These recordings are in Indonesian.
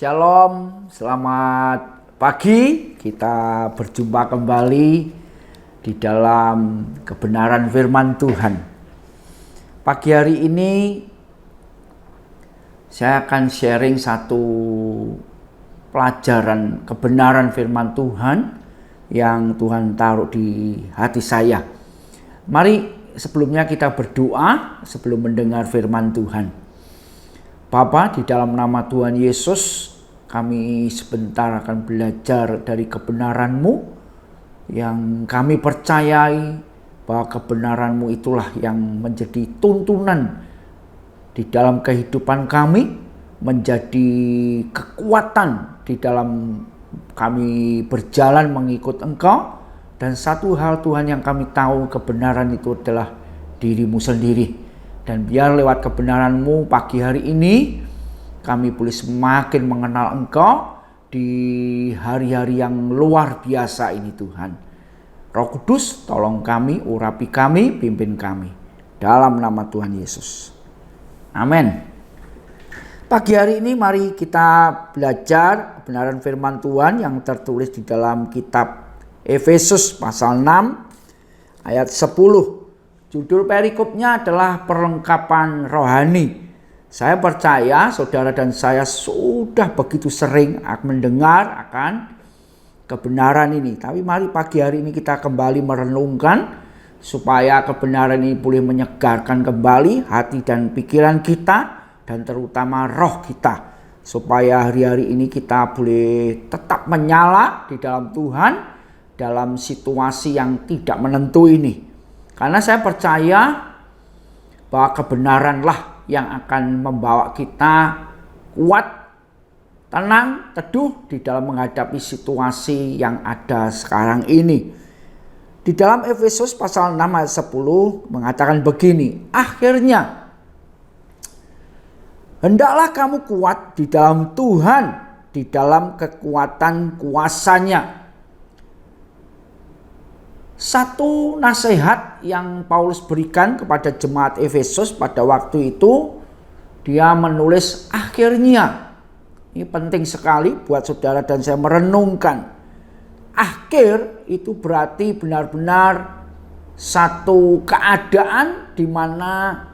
Shalom, selamat pagi. Kita berjumpa kembali di dalam kebenaran firman Tuhan. Pagi hari ini saya akan sharing satu pelajaran kebenaran firman Tuhan yang Tuhan taruh di hati saya. Mari sebelumnya kita berdoa sebelum mendengar firman Tuhan. Bapa, di dalam nama Tuhan Yesus, kami sebentar akan belajar dari kebenaran-Mu yang kami percayai bahwa kebenaran-Mu itulah yang menjadi tuntunan di dalam kehidupan kami, menjadi kekuatan di dalam kami berjalan mengikut Engkau. Dan satu hal Tuhan yang kami tahu, kebenaran itu adalah diri-Mu sendiri. Dan biar lewat kebenaran-Mu pagi hari ini kami boleh semakin mengenal Engkau di hari-hari yang luar biasa ini Tuhan. Roh Kudus, tolong kami, urapi kami, pimpin kami. Dalam nama Tuhan Yesus. Amin. Pagi hari ini mari kita belajar kebenaran firman Tuhan yang tertulis di dalam kitab Efesus pasal 6 ayat 10. Judul perikopnya adalah perlengkapan rohani. Saya percaya saudara dan saya sudah begitu sering mendengar akan kebenaran ini. Tapi mari pagi hari ini kita kembali merenungkan supaya kebenaran ini boleh menyegarkan kembali hati dan pikiran kita dan terutama roh kita. Supaya hari-hari ini kita boleh tetap menyala di dalam Tuhan dalam situasi yang tidak menentu ini. Karena saya percaya bahwa kebenaranlah yang akan membawa kita kuat, tenang, teduh di dalam menghadapi situasi yang ada sekarang ini. Di dalam Efesus pasal 6 ayat 10 mengatakan begini, akhirnya hendaklah kamu kuat di dalam Tuhan, di dalam kekuatan kuasa-Nya. Satu nasihat yang Paulus berikan kepada jemaat Efesus pada waktu itu, dia menulis akhirnya. Ini penting sekali buat saudara dan saya merenungkan. Akhir itu berarti benar-benar satu keadaan di mana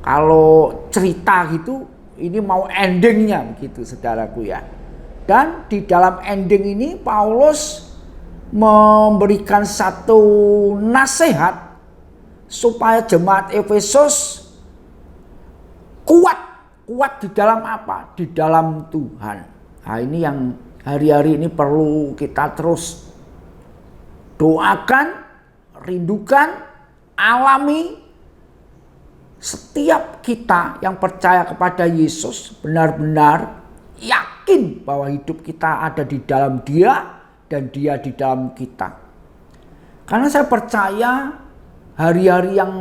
kalau cerita gitu, ini mau endingnya begitu saudaraku ya. Dan di dalam ending ini Paulus memberikan satu nasihat supaya jemaat Efesus kuat di dalam apa? Di dalam Tuhan. Nah, ini yang hari-hari ini perlu kita terus doakan, rindukan, alami. Setiap kita yang percaya kepada Yesus benar-benar yakin bahwa hidup kita ada di dalam Dia dan Dia di dalam kita. Karena saya percaya hari-hari yang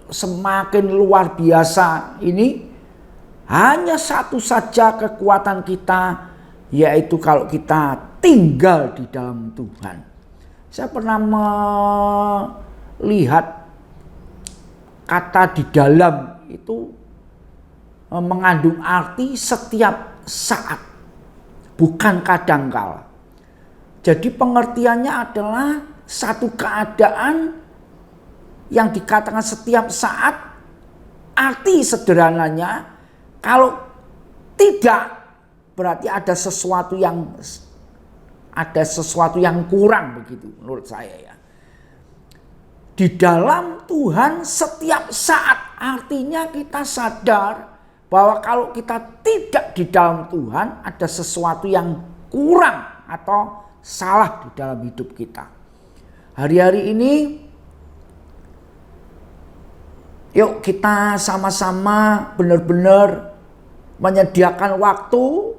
semakin luar biasa ini hanya satu saja kekuatan kita, yaitu kalau kita tinggal di dalam Tuhan. Saya pernah melihat kata di dalam itu mengandung arti setiap saat, bukan kadangkala. Jadi pengertiannya adalah satu keadaan yang dikatakan setiap saat. Arti sederhananya, kalau tidak berarti ada sesuatu yang kurang begitu menurut saya ya. Di dalam Tuhan setiap saat, artinya kita sadar bahwa kalau kita tidak di dalam Tuhan ada sesuatu yang kurang atau salah di dalam hidup kita. Hari-hari ini yuk kita sama-sama benar-benar menyediakan waktu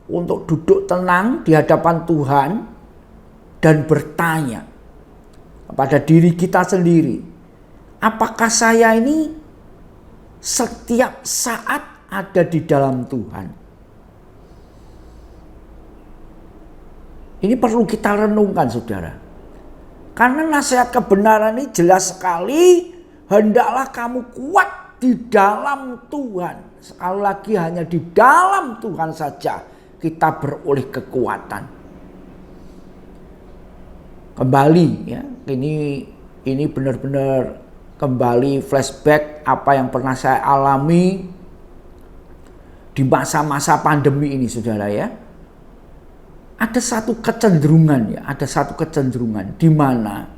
untuk duduk tenang di hadapan Tuhan dan bertanya kepada diri kita sendiri, apakah saya ini setiap saat ada di dalam Tuhan? Ini perlu kita renungkan saudara. Karena nasihat kebenaran ini jelas sekali, hendaklah kamu kuat di dalam Tuhan. Sekali lagi hanya di dalam Tuhan saja kita beroleh kekuatan. Kembali ya, ini benar-benar kembali flashback apa yang pernah saya alami di masa-masa pandemi ini, saudara ya. Ada satu kecenderungan di mana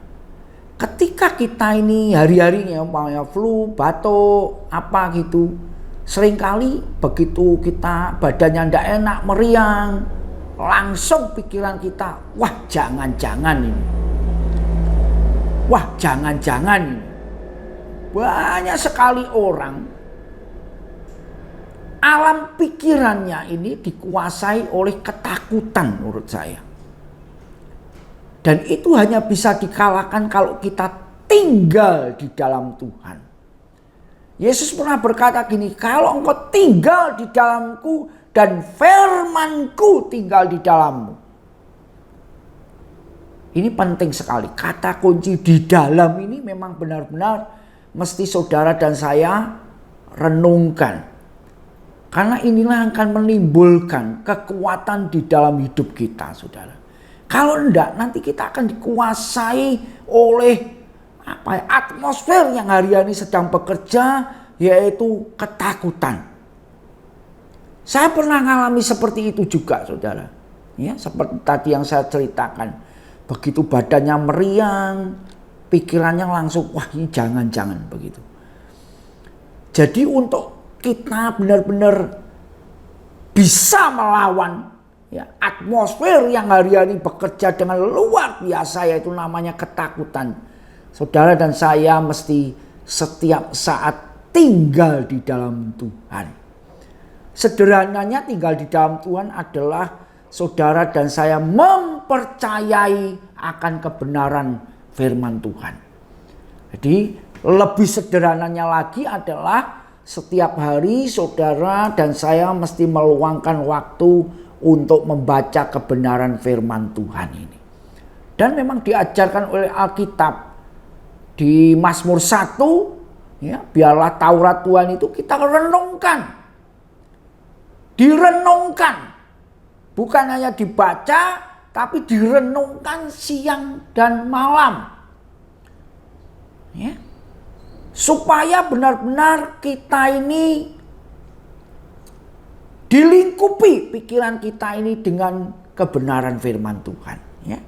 ketika kita ini hari-harinya umpamanya flu, batuk, apa gitu, seringkali begitu kita badannya tidak enak, meriang, langsung pikiran kita, wah jangan-jangan ini. Wah jangan-jangan ini. Banyak sekali orang, alam pikirannya ini dikuasai oleh ketakutan menurut saya. Dan itu hanya bisa dikalahkan kalau kita tinggal di dalam Tuhan. Yesus pernah berkata gini, kalau engkau tinggal di dalamku dan firmanku tinggal di dalammu. Ini penting sekali. Kata kunci di dalam ini memang benar-benar mesti saudara dan saya renungkan. Karena inilah akan menimbulkan kekuatan di dalam hidup kita, saudara. Kalau enggak, nanti kita akan dikuasai oleh atmosfer yang hari-hari sedang bekerja, yaitu ketakutan. Saya pernah mengalami seperti itu juga, saudara. Ya, seperti tadi yang saya ceritakan. Begitu badannya meriang, pikirannya langsung, wah ini jangan-jangan begitu. Jadi untuk kita benar-benar bisa melawan ya, atmosfer yang hari-hari bekerja dengan luar biasa, yaitu namanya ketakutan. Saudara dan saya mesti setiap saat tinggal di dalam Tuhan. Sederhananya tinggal di dalam Tuhan adalah saudara dan saya mempercayai akan kebenaran firman Tuhan. Jadi lebih sederhananya lagi adalah setiap hari saudara dan saya mesti meluangkan waktu untuk membaca kebenaran firman Tuhan ini. Dan memang diajarkan oleh Alkitab di Mazmur 1, ya, biarlah Taurat Tuhan itu kita renungkan. Direnungkan. Bukan hanya dibaca, tapi direnungkan siang dan malam. Ya. Supaya benar-benar kita ini dilingkupi pikiran kita ini dengan kebenaran firman Tuhan. Ya.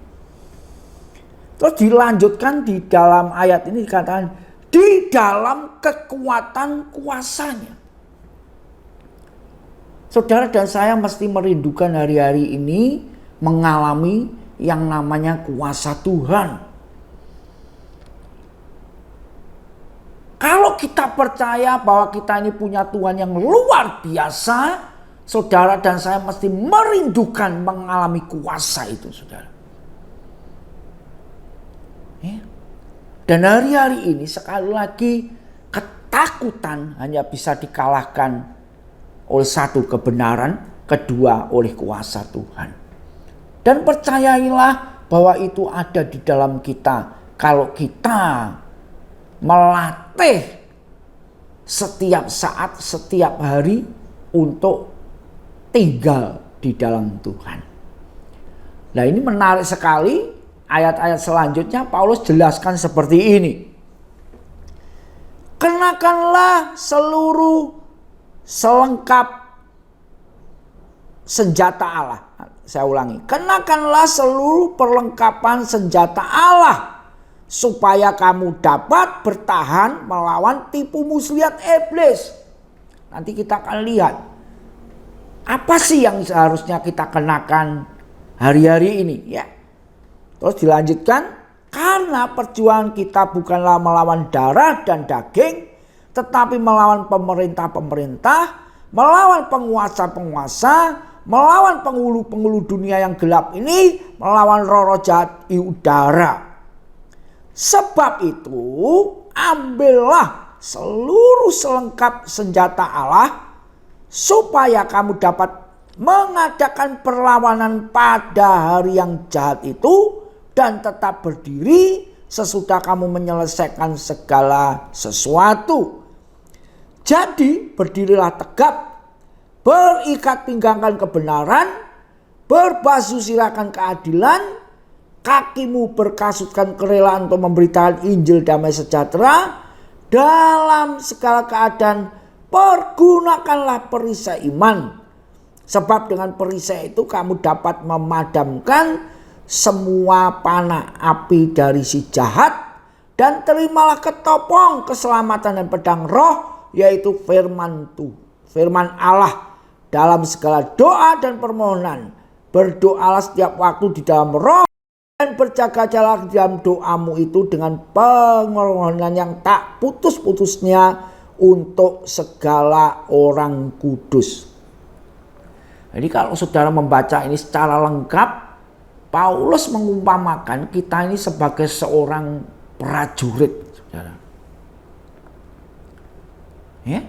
Terus dilanjutkan di dalam ayat ini dikatakan di dalam kekuatan kuasanya. Saudara dan saya mesti merindukan hari-hari ini mengalami yang namanya kuasa Tuhan. Kalau kita percaya bahwa kita ini punya Tuhan yang luar biasa, saudara dan saya mesti merindukan mengalami kuasa itu, saudara. Ya. Dan hari-hari ini sekali lagi ketakutan hanya bisa dikalahkan oleh satu kebenaran, kedua oleh kuasa Tuhan. Dan percayailah bahwa itu ada di dalam kita kalau kita melatih setiap saat, setiap hari untuk tinggal di dalam Tuhan. Nah ini menarik sekali, ayat-ayat selanjutnya Paulus jelaskan seperti ini. Kenakanlah seluruh selengkap senjata Allah. Saya ulangi. Kenakanlah seluruh perlengkapan senjata Allah supaya kamu dapat bertahan melawan tipu muslihat iblis. Nanti kita akan lihat apa sih yang seharusnya kita kenakan hari-hari ini, ya. Terus dilanjutkan, karena perjuangan kita bukanlah melawan darah dan daging, tetapi melawan pemerintah-pemerintah, melawan penguasa-penguasa, melawan penghulu-penghulu dunia yang gelap ini, melawan roh-roh jahat di udara. Sebab itu, ambillah seluruh selengkap senjata Allah, supaya kamu dapat mengadakan perlawanan pada hari yang jahat itu, dan tetap berdiri sesudah kamu menyelesaikan segala sesuatu. Jadi berdirilah tegap, berikat pinggangkan kebenaran, berbasuh sirahkan keadilan, kakimu berkasutkan kerelaan untuk memberitakan Injil damai sejahtera. Dalam segala keadaan pergunakanlah perisai iman. Sebab dengan perisai itu kamu dapat memadamkan semua panah api dari si jahat. Dan terimalah ketopong keselamatan dan pedang roh, yaitu firman Allah. Dalam segala doa dan permohonan berdoalah setiap waktu di dalam roh. Dan berjaga-jagalah di dalam doamu itu dengan permohonan yang tak putus-putusnya untuk segala orang kudus. Jadi kalau saudara membaca ini secara lengkap, Paulus mengumpamakan kita ini sebagai seorang prajurit, saudara. Ya?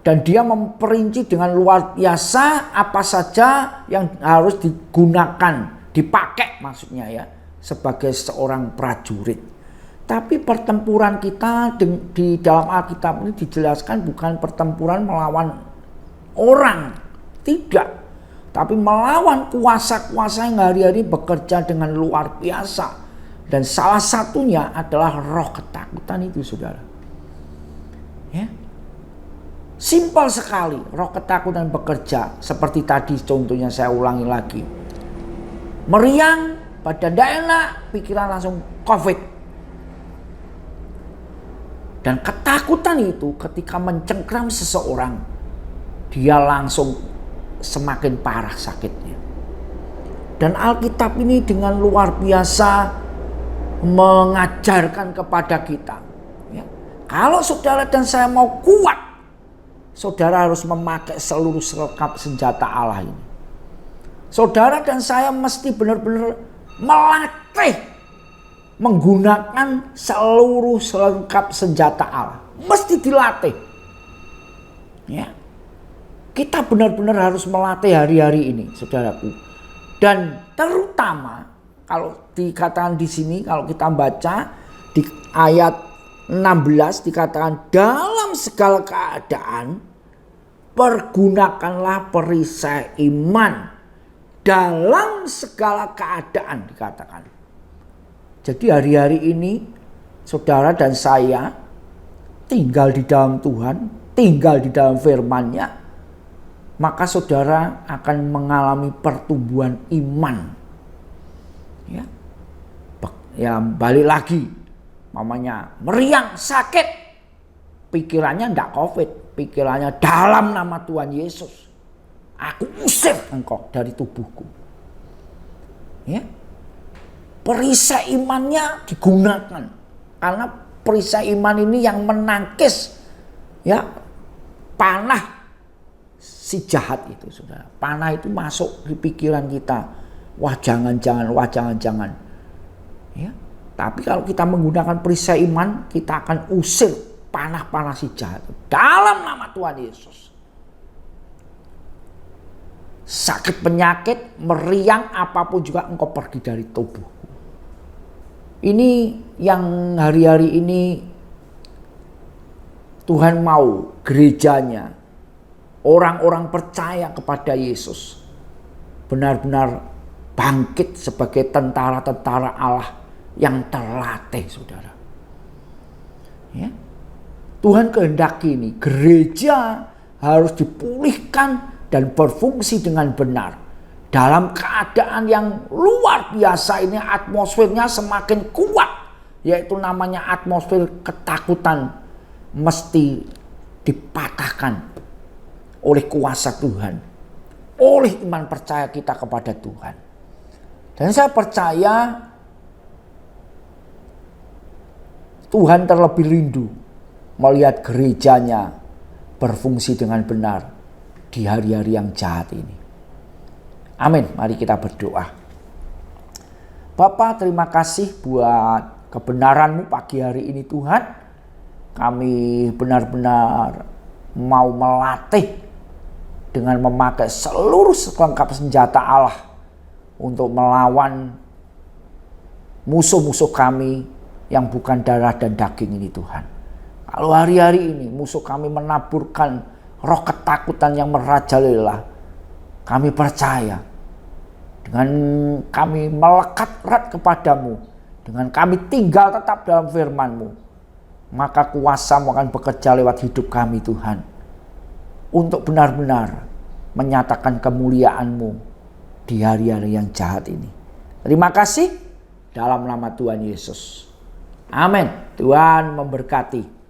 Dan dia memperinci dengan luar biasa apa saja yang harus digunakan, dipakai maksudnya ya, sebagai seorang prajurit. Tapi pertempuran kita di dalam Alkitab ini dijelaskan bukan pertempuran melawan orang, tidak. Tapi melawan kuasa-kuasa yang hari-hari bekerja dengan luar biasa. Dan salah satunya adalah roh ketakutan itu, saudara. Ya. Simpel sekali, roh ketakutan bekerja. Seperti tadi contohnya saya ulangi lagi. Meriang, badan tidak enak, pikiran langsung COVID. Dan ketakutan itu ketika mencengkram seseorang, dia langsung semakin parah sakitnya. Dan Alkitab ini dengan luar biasa mengajarkan kepada kita. Ya, kalau saudara dan saya mau kuat, saudara harus memakai seluruh selengkap senjata Allah ini. Saudara dan saya mesti benar-benar melatih menggunakan seluruh selengkap senjata Allah. Mesti dilatih. Ya. Kita benar-benar harus melatih hari-hari ini, saudaraku. Dan terutama kalau dikatakan di sini, kalau kita baca di ayat 16 dikatakan dalam segala keadaan pergunakanlah perisai iman. Dalam segala keadaan dikatakan. Jadi hari-hari ini saudara dan saya tinggal di dalam Tuhan, tinggal di dalam firman-Nya, maka saudara akan mengalami pertumbuhan iman. Ya balik lagi, mamanya meriang sakit, pikirannya tidak COVID, pikirannya dalam nama Tuhan Yesus. Aku usir engkau dari tubuhku. Ya. Perisai imannya digunakan. Karena perisai iman ini yang menangkis ya panah si jahat itu, saudara. Panah itu masuk di pikiran kita. Wah jangan. Ya. Tapi kalau kita menggunakan perisai iman, kita akan usir panah-panah si jahat dalam nama Tuhan Yesus. Sakit penyakit, meriang, apapun juga engkau pergi dari tubuh. Ini yang hari-hari ini Tuhan mau gerejanya, orang-orang percaya kepada Yesus, benar-benar bangkit sebagai tentara-tentara Allah yang terlatih, saudara. Ya. Tuhan kehendaki ini gereja harus dipulihkan dan berfungsi dengan benar. Dalam keadaan yang luar biasa ini, atmosfernya semakin kuat, yaitu namanya atmosfer ketakutan, mesti dipatahkan oleh kuasa Tuhan, oleh iman percaya kita kepada Tuhan. Dan saya percaya Tuhan terlebih rindu melihat gerejanya berfungsi dengan benar di hari-hari yang jahat ini. Amin. Mari kita berdoa. Bapa, terima kasih buat kebenaran-Mu pagi hari ini Tuhan. Kami benar-benar mau melatih dengan memakai seluruh selengkap senjata Allah untuk melawan musuh-musuh kami yang bukan darah dan daging ini Tuhan. Kalau hari-hari ini musuh kami menaburkan roh ketakutan yang merajalela, kami percaya dengan kami melekat erat kepadamu, dengan kami tinggal tetap dalam firman-Mu, maka kuasa-Mu akan bekerja lewat hidup kami Tuhan, untuk benar-benar menyatakan kemuliaan-Mu di hari-hari yang jahat ini. Terima kasih dalam nama Tuhan Yesus. Amin. Tuhan memberkati.